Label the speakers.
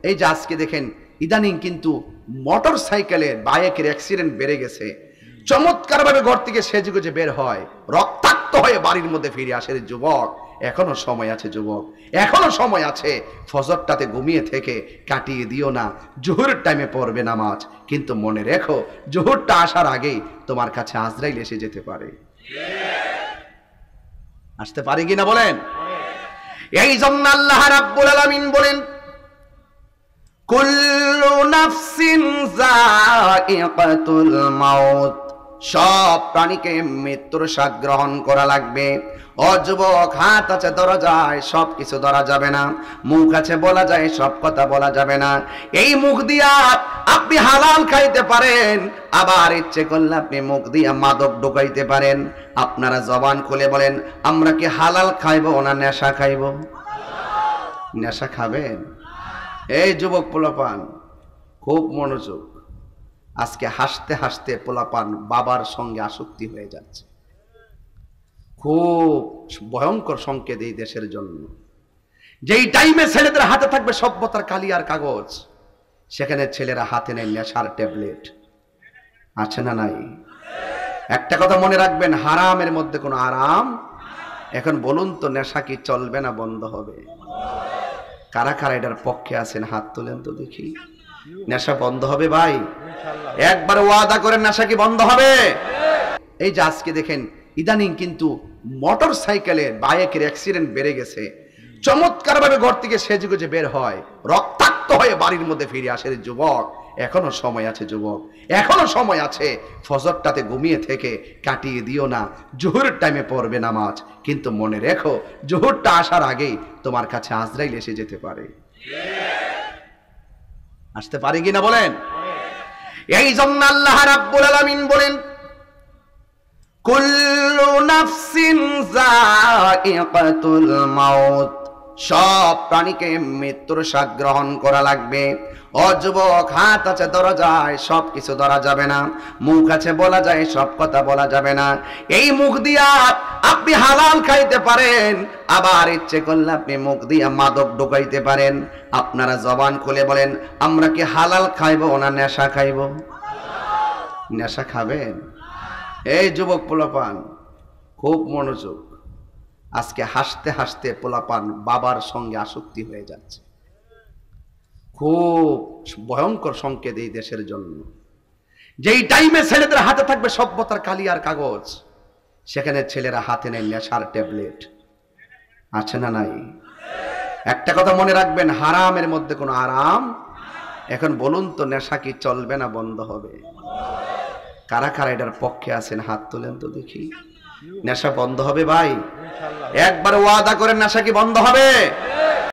Speaker 1: এই যে আজকে দেখেন ইদানিং কিন্তু মোটর সাইকেলের বাইকের অ্যাক্সিডেন্ট বেড়ে গেছে। চমৎকার ভাবে ঘর থেকে সেজেগুজে বের হয়, রক্তাক্ত হয়ে বাড়ির মধ্যে ফিরে আসে। যুবক, এখনো সময় আছে, যুবক এখনো সময় আছে। ফজরটাতে ঘুমিয়ে থেকে কাটিয়ে দিও না, জোহরের টাইমে পড়বে নামাজ। কিন্তু মনে রেখো, জোহরটা আসার আগেই তোমার কাছে আজরাইল এসে যেতে পারে। আসতে পারে কিনা বলেন? এই জন্য আল্লাহ রাব্বুল আলামিন বলেন, কুল্লু নাফসিন যায়িকাতুল মাউত, সব প্রাণীকে মৃত্যুর স্বাদ গ্রহণ করা লাগবে। ও যুবক, হাত আছে ধরা যায়, সব কিছু ধরা যাবে না। মুখ আছে বলা যায়, সব কথা বলা যাবে না। এই মুখ দিয়া আপনি হালাল খাইতে পারেন, আবার ইচ্ছে করলে আপনি মুখ দিয়া মাদক ঢুকাইতে পারেন। আপনারা জবান খুলে বলেন, আমরা কি হালাল খাইবো না নেশা খাইবো? নেশা খাবেন? এই যুবক পোলাপান, খুব মনোযোগ। আজকে হাসতে হাসতে পোলাপান বাবার সঙ্গে আসক্তি হয়ে যাচ্ছে। খুব ভয়ঙ্কর সংকেত এই দেশের জন্য। যেই টাইমে ছেলেদের হাতে থাকবে সভ্যতার কালি আর কাগজ, সেখানে ছেলেরা হাতে নেয় নেশার ট্যাবলেট। আছে না নাই? একটা কথা মনে রাখবেন, হারামের মধ্যে কোনো আরাম। এখন বলুন তো, নেশা কি চলবে না বন্ধ হবে? কারা কারা এটার পক্ষে আছেন? হাত তোলেন তো দেখি। নেশা বন্ধ হবে ভাই? একবার ওয়াদা করেন, নেশা কি বন্ধ হবে? এই যে আজকে দেখেন ইদানিং কিন্তু মোটর সাইকেলের বাইকের অ্যাক্সিডেন্ট বেড়ে গেছে। চমৎকার ভাবে ঘর থেকে সেজেগুজে বের হয়, রক্তাক্ত হয়ে বাড়ির মধ্যে ফিরে আসে। যুবক, এখনো সময় আছে, যুবক এখনো সময় আছে। ফজরটাতে ঘুমিয়ে থেকে কাটিয়ে দিও না, জোহরের টাইমে পড়বে নামাজ। কিন্তু মনে রেখো, জোহরটা আসার আগেই তোমার কাছে আজরাইল এসে যেতে পারে। আসতে পারে কিনা বলেন? এই জন্য আল্লাহ রাব্বুল আলামিন বলেন, কুল্লু নাফসিন যায়িকাতুল মাউত, সব প্রাণীকে মৃত্যুর স্বাদ গ্রহণ করা লাগবে। ও যুবক, হাত আছে ধরা যায়, সব কিছু ধরা যাবে না। মুখ আছে বলা যায়, সব কথা বলা যাবে না। এই মুখ দিয়া আপনি হালাল খাইতে পারেন, আবার ইচ্ছে করলে আপনি মুখ দিয়া মাদক ঢুকাইতে পারেন। আপনারা জবান খুলে বলেন, আমরা কি হালাল খাইবো না নেশা খাইবো? নেশা খাবেন? এই যুবক পোলাপান, খুব মনোযোগ। আজকে হাসতে হাসতে পোলাপান বাবার সঙ্গে আসক্তি হয়ে যাচ্ছে। খুব ভয়ঙ্কর সংকেত এই দেশের জন্য। যেই টাইমে ছেলেদের হাতে থাকবে সভ্যতার কালি আর কাগজ, সেখানে ছেলেরা হাতে নেয় নেশার ট্যাবলেট। আছে না নাই? একটা কথা মনে রাখবেন, হারামের মধ্যে কোনো আরাম। এখন বলুন তো, নেশা কি চলবে না বন্ধ হবে? কারা কারা এটার পক্ষে আছেন? হাত তোলেন তো দেখি। নেশা বন্ধ হবে ভাই? একবার ওয়াদা করেন, নেশা কি বন্ধ হবে?